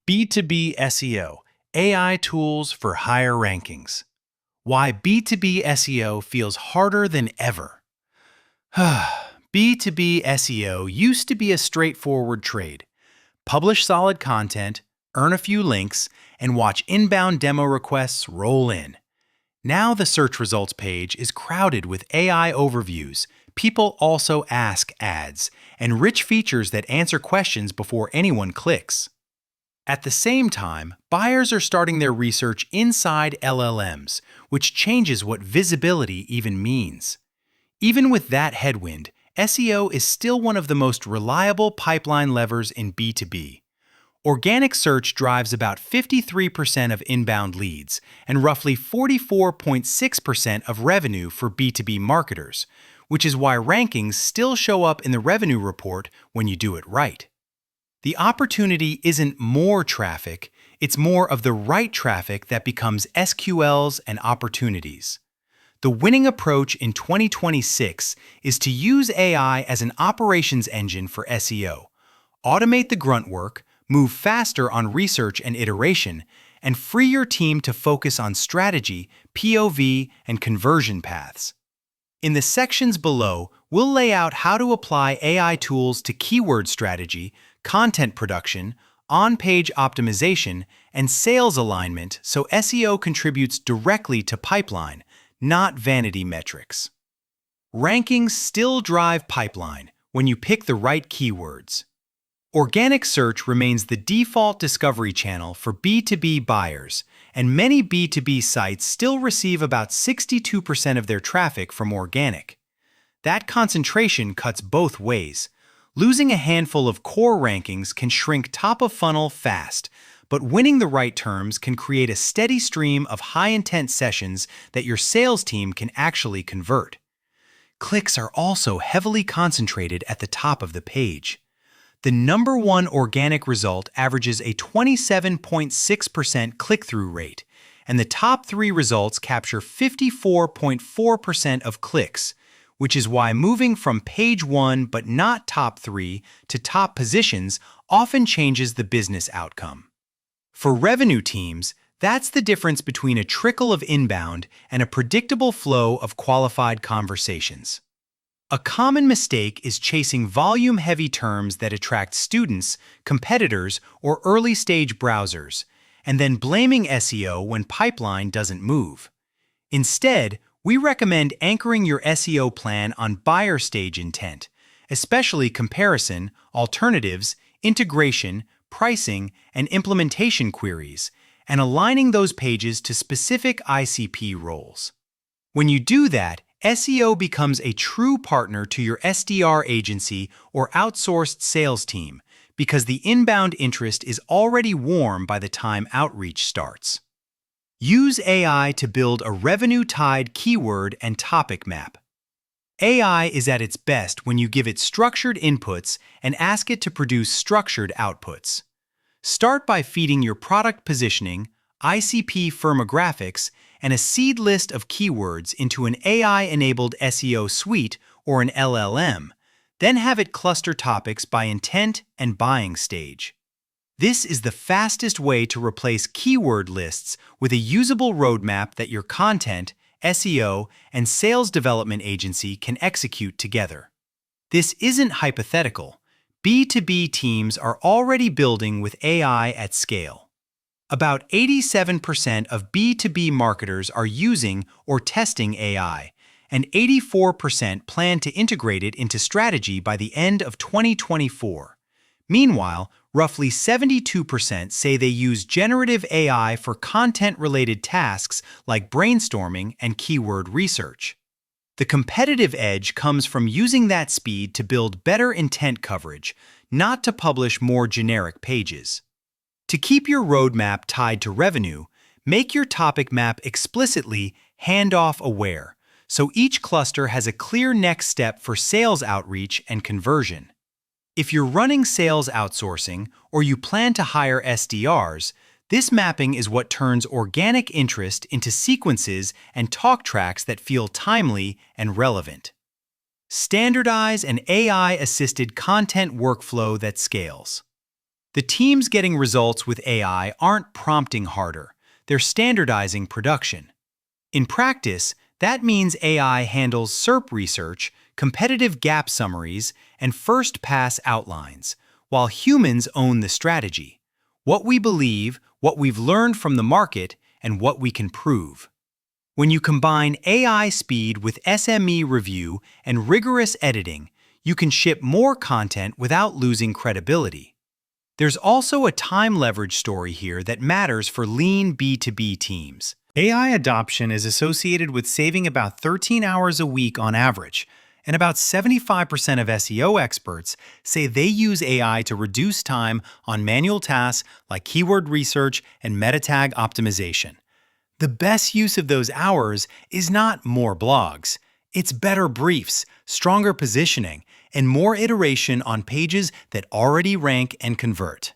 B2B SEO, AI tools for higher rankings. Why B2B SEO feels harder than ever. B2B SEO used to be a straightforward trade. Publish solid content, earn a few links, and watch inbound demo requests roll in. Now the search results page is crowded with AI overviews, people also ask ads, and rich features that answer questions before anyone clicks. At the same time, buyers are starting their research inside LLMs, which changes what visibility even means. Even with that headwind, SEO is still one of the most reliable pipeline levers in B2B. Organic search drives about 53% of inbound leads and roughly 44.6% of revenue for B2B marketers, which is why rankings still show up in the revenue report when you do it right. The opportunity isn't more traffic, it's more of the right traffic that becomes SQLs and opportunities. The winning approach in 2026 is to use AI as an operations engine for SEO, automate the grunt work, move faster on research and iteration, and free your team to focus on strategy, POV, and conversion paths. In the sections below, we'll lay out how to apply AI tools to keyword strategy, content production, on-page optimization, and sales alignment so SEO contributes directly to pipeline, not vanity metrics. Rankings still drive pipeline when you pick the right keywords. Organic search remains the default discovery channel for B2B buyers, and many B2B sites still receive about 62% of their traffic from organic. That concentration cuts both ways. Losing a handful of core rankings can shrink top of funnel fast, but winning the right terms can create a steady stream of high-intent sessions that your sales team can actually convert. Clicks are also heavily concentrated at the top of the page. The number one organic result averages a 27.6% click-through rate, and the top three results capture 54.4% of clicks, which is why moving from page 1 but not top 3 to top positions often changes the business outcome. For revenue teams, that's the difference between a trickle of inbound and a predictable flow of qualified conversations. A common mistake is chasing volume-heavy terms that attract students, competitors, or early-stage browsers, and then blaming SEO when pipeline doesn't move. Instead, we recommend anchoring your SEO plan on buyer stage intent, especially comparison, alternatives, integration, pricing, and implementation queries, and aligning those pages to specific ICP roles. When you do that, SEO becomes a true partner to your SDR agency or outsourced sales team because the inbound interest is already warm by the time outreach starts. Use AI to build a revenue-tied keyword and topic map. AI is at its best when you give it structured inputs and ask it to produce structured outputs. Start by feeding your product positioning, ICP firmographics, and a seed list of keywords into an AI-enabled SEO suite or an LLM, then have it cluster topics by intent and buying stage. This is the fastest way to replace keyword lists with a usable roadmap that your content, SEO, and sales development agency can execute together. This isn't hypothetical. B2B teams are already building with AI at scale. About 87% of B2B marketers are using or testing AI, and 84% plan to integrate it into strategy by the end of 2024. Meanwhile, roughly 72% say they use generative AI for content-related tasks like brainstorming and keyword research. The competitive edge comes from using that speed to build better intent coverage, not to publish more generic pages. To keep your roadmap tied to revenue, make your topic map explicitly handoff aware, so each cluster has a clear next step for sales outreach and conversion. If you're running sales outsourcing or you plan to hire SDRs, this mapping is what turns organic interest into sequences and talk tracks that feel timely and relevant. Standardize an AI-assisted content workflow that scales. The teams getting results with AI aren't prompting harder, they're standardizing production. In practice, that means AI handles SERP research, competitive gap summaries, and first-pass outlines, while humans own the strategy: what we believe, what we've learned from the market, and what we can prove. When you combine AI speed with SME review and rigorous editing, you can ship more content without losing credibility. There's also a time leverage story here that matters for lean B2B teams. AI adoption is associated with saving about 13 hours a week on average, and about 75% of SEO experts say they use AI to reduce time on manual tasks like keyword research and meta tag optimization. The best use of those hours is not more blogs. It's better briefs, stronger positioning, and more iteration on pages that already rank and convert.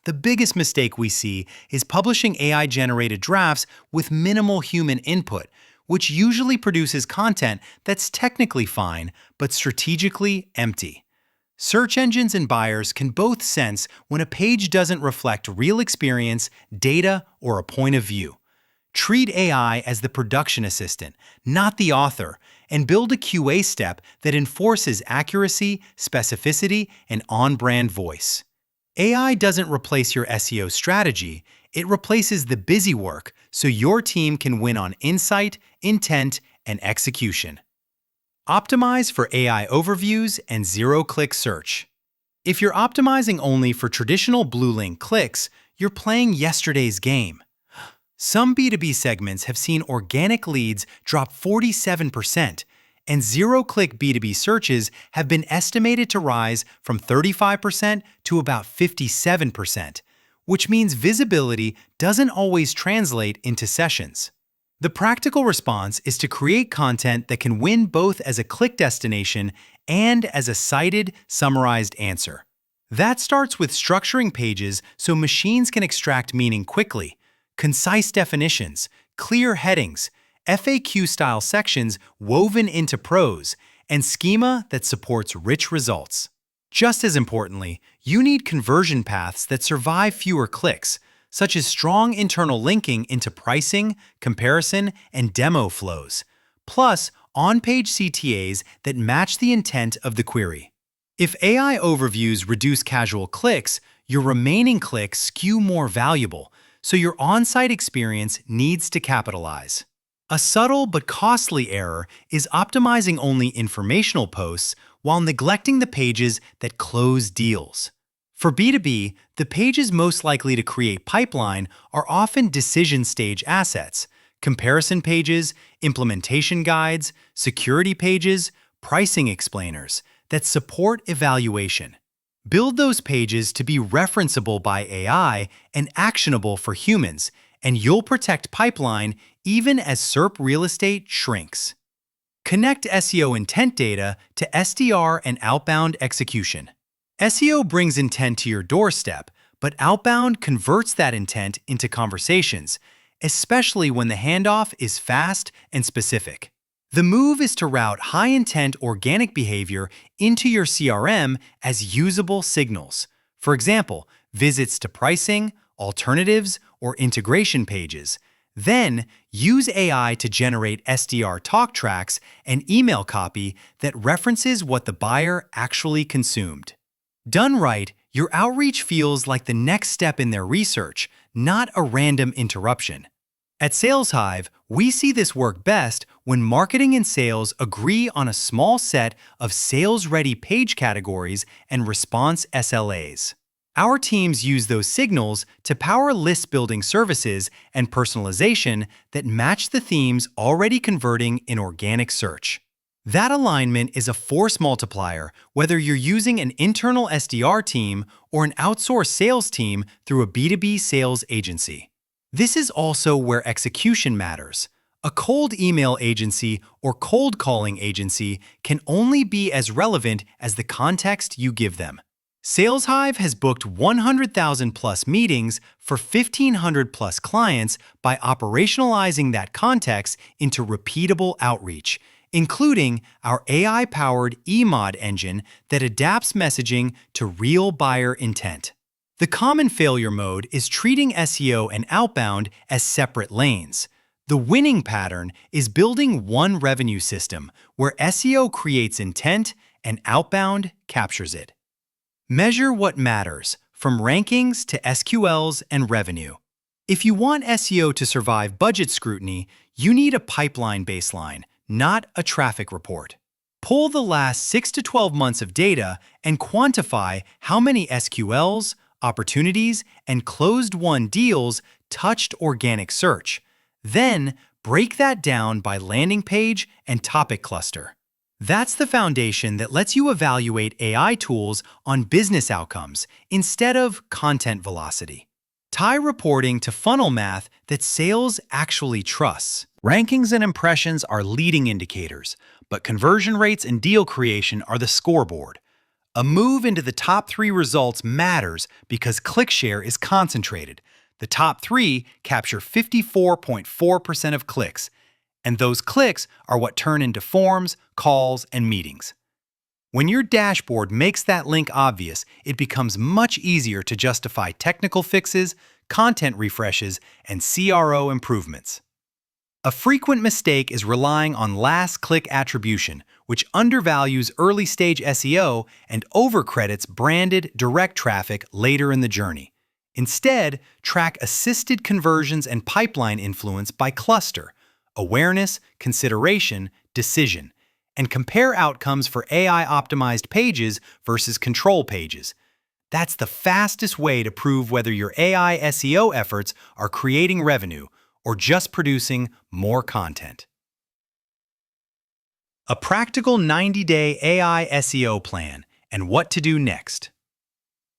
The biggest mistake we see is publishing AI-generated drafts with minimal human input, which usually produces content that's technically fine, but strategically empty. Search engines and buyers can both sense when a page doesn't reflect real experience, data, or a point of view. Treat AI as the production assistant, not the author, and build a QA step that enforces accuracy, specificity, and on-brand voice. AI doesn't replace your SEO strategy, it replaces the busy work so your team can win on insight, intent, and execution. Optimize for AI overviews and zero-click search. If you're optimizing only for traditional blue link clicks, you're playing yesterday's game. Some B2B segments have seen organic leads drop 47%, and zero-click B2B searches have been estimated to rise from 35% to about 57%, which means visibility doesn't always translate into sessions. The practical response is to create content that can win both as a click destination and as a cited, summarized answer. That starts with structuring pages so machines can extract meaning quickly, concise definitions, clear headings, FAQ-style sections woven into prose, and schema that supports rich results. Just as importantly, you need conversion paths that survive fewer clicks, such as strong internal linking into pricing, comparison, and demo flows, plus on-page CTAs that match the intent of the query. If AI overviews reduce casual clicks, your remaining clicks skew more valuable, so your on-site experience needs to capitalize. A subtle but costly error is optimizing only informational posts while neglecting the pages that close deals. For B2B, the pages most likely to create pipeline are often decision stage assets: comparison pages, implementation guides, security pages, pricing explainers that support evaluation. Build those pages to be referenceable by AI and actionable for humans, and you'll protect pipeline even as SERP real estate shrinks. Connect SEO intent data to SDR and outbound execution. SEO brings intent to your doorstep, but Outbound converts that intent into conversations, especially when the handoff is fast and specific. The move is to route high-intent organic behavior into your CRM as usable signals. For example, visits to pricing, alternatives, or integration pages. Then, use AI to generate SDR talk tracks and email copy that references what the buyer actually consumed. Done right, your outreach feels like the next step in their research, not a random interruption. At SalesHive, we see this work best when marketing and sales agree on a small set of sales-ready page categories and response SLAs. Our teams use those signals to power list-building services and personalization that match the themes already converting in organic search. That alignment is a force multiplier whether you're using an internal SDR team or an outsourced sales team through a B2B sales agency. This is also where execution matters. A cold email agency or cold calling agency can only be as relevant as the context you give them. SalesHive has booked 100,000 plus meetings for 1,500 plus clients by operationalizing that context into repeatable outreach, including our AI-powered eMod engine that adapts messaging to real buyer intent. The common failure mode is treating SEO and outbound as separate lanes. The winning pattern is building one revenue system where SEO creates intent and outbound captures it. Measure what matters, from rankings to SQLs and revenue. If you want SEO to survive budget scrutiny, you need a pipeline baseline, not a traffic report. Pull the last 6 to 12 months of data and quantify how many SQLs, opportunities, and closed-won deals touched organic search. Then, break that down by landing page and topic cluster. That's the foundation that lets you evaluate AI tools on business outcomes instead of content velocity. Tie reporting to funnel math that sales actually trusts. Rankings and impressions are leading indicators, but conversion rates and deal creation are the scoreboard. A move into the top 3 results matters because click share is concentrated. The top 3 capture 54.4% of clicks, and those clicks are what turn into forms, calls, and meetings. When your dashboard makes that link obvious, it becomes much easier to justify technical fixes, content refreshes, and CRO improvements. A frequent mistake is relying on last-click attribution, which undervalues early-stage SEO and overcredits branded direct traffic later in the journey. Instead, track assisted conversions and pipeline influence by cluster, awareness, consideration, decision, and compare outcomes for AI-optimized pages versus control pages. That's the fastest way to prove whether your AI SEO efforts are creating revenue or just producing more content. A practical 90-day AI SEO plan and what to do next.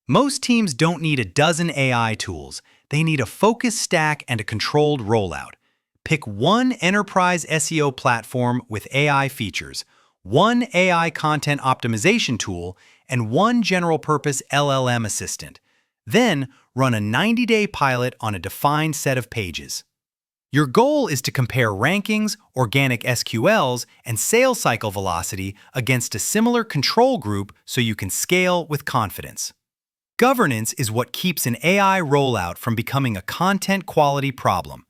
Most teams don't need a dozen AI tools. They need a focused stack and a controlled rollout. Pick one enterprise SEO platform with AI features, one AI content optimization tool, and one general-purpose LLM assistant. Then, run a 90-day pilot on a defined set of pages. Your goal is to compare rankings, organic SQLs, and sales cycle velocity against a similar control group so you can scale with confidence. Governance is what keeps an AI rollout from becoming a content quality problem.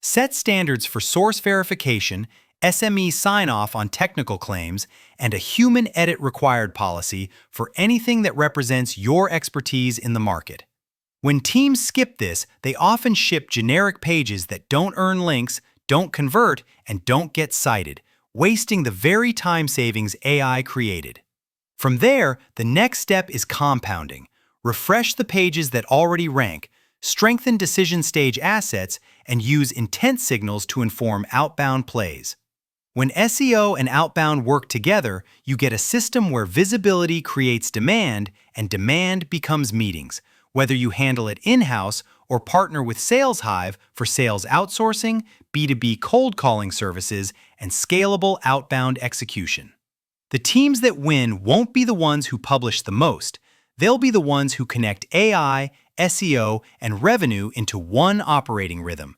Set standards for source verification, SME sign-off on technical claims, and a human edit required policy for anything that represents your expertise in the market. When teams skip this, they often ship generic pages that don't earn links, don't convert, and don't get cited, wasting the very time savings AI created. From there, the next step is compounding. Refresh the pages that already rank, strengthen decision stage assets, and use intent signals to inform outbound plays. When SEO and outbound work together, you get a system where visibility creates demand and demand becomes meetings, whether you handle it in-house or partner with SalesHive for sales outsourcing, B2B cold calling services, and scalable outbound execution. The teams that win won't be the ones who publish the most. They'll be the ones who connect AI, SEO, and revenue into one operating rhythm.